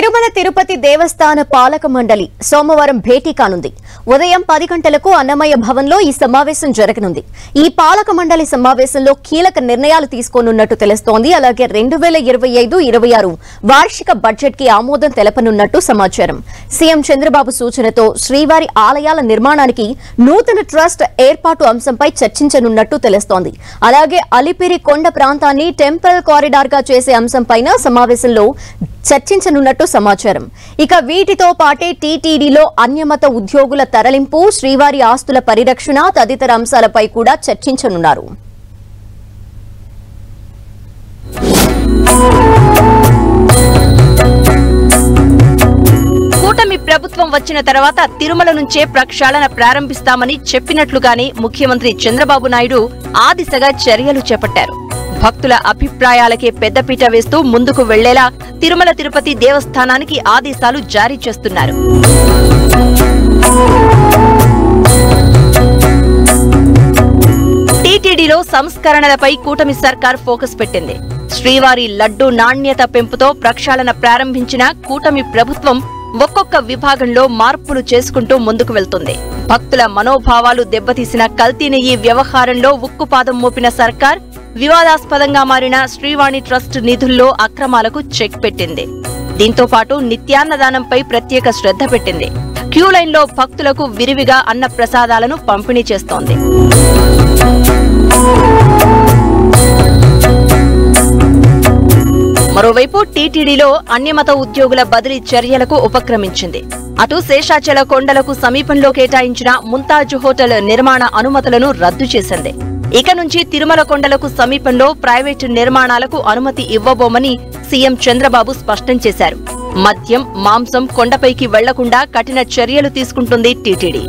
తిరుమల తిరుపతి దేవస్థాన పాలక మండలి సోమవారం భేటీ కానుంది. ఉదయం 10 గంటలకు అన్నమయ్య భవన్లో ఈ సమావేశం జరగనుంది. ఈ పాలక మండలి సమావేశంలో కీలక నిర్ణయాలు తీసుకోనున్నట్టు తెలుస్తోంది. అలాగే 2025-26 వార్షిక బడ్జెట్ కి ఆమోదం తెలపనున్నట్టు సమాచారం. సీఎం చంద్రబాబు సూచనతో శ్రీవారి ఆలయాల నిర్మాణానికి నూతన ట్రస్ట్ ఏర్పాటు అంశంపై చర్చించనున్నట్టు తెలుస్తోంది. అలాగే అలిపిరి కొండ ప్రాంతాన్ని టెంపుల్ కారిడార్ గా చేసే అంశంపైన సమావేశంలో చర్చించనున్నట్టు సమాచారం. ఇక వీటితో పాటే టీటీడీలో అన్యమత ఉద్యోగుల తరలింపు, శ్రీవారి ఆస్తుల పరిరక్షణ తదితర అంశాలపై కూడా చర్చించనున్నారు. కూటమి ప్రభుత్వం వచ్చిన తర్వాత తిరుమల నుంచే ప్రక్షాళన ప్రారంభిస్తామని చెప్పినట్లుగానే ముఖ్యమంత్రి చంద్రబాబు నాయుడు ఆ దిశగా చర్యలు చేపట్టారు. భక్తుల అభిప్రాయాలకే పెద్దపీట వేస్తూ ముందుకు వెళ్లేలా తిరుమల తిరుపతి దేవస్థానానికి ఆదేశాలు జారీ చేస్తున్నారు. టీటీడీలో సంస్కరణలపై కూటమి సర్కార్ ఫోకస్ పెట్టింది. శ్రీవారి లడ్డూ నాణ్యత పెంపుతో ప్రక్షాళన ప్రారంభించిన కూటమి ప్రభుత్వం ఒక్కొక్క విభాగంలో మార్పులు చేసుకుంటూ ముందుకు వెళ్తుంది. భక్తుల మనోభావాలు దెబ్బతీసిన కల్తీ నెయ్యి వ్యవహారంలో ఉక్కుపాదం మోపిన సర్కార్ వివాదాస్పదంగా మారిన శ్రీవాణి ట్రస్ట్ నిధుల్లో అక్రమాలకు చెక్ పెట్టింది. దీంతో పాటు నిత్యాన్నదానంపై ప్రత్యేక శ్రద్ధ పెట్టింది. క్యూ లైన్లో భక్తులకు విరివిగా అన్న ప్రసాదాలను పంపిణీ చేస్తోంది. మరోవైపు టీటీడీలో అన్యమత ఉద్యోగుల బదిలీ చర్యలకు ఉపక్రమించింది. అటు శేషాచల కొండలకు సమీపంలో కేటాయించిన ముంతాజ్ హోటల్ నిర్మాణ అనుమతులను రద్దు చేసింది. ఇక నుంచి తిరుమల కొండలకు సమీపంలో ప్రైవేటు నిర్మాణాలకు అనుమతి ఇవ్వబోమని సీఎం చంద్రబాబు స్పష్టం చేశారు. మద్యం, మాంసం కొండపైకి వెళ్లకుండా కఠిన చర్యలు తీసుకుంటుంది టీటీడీ.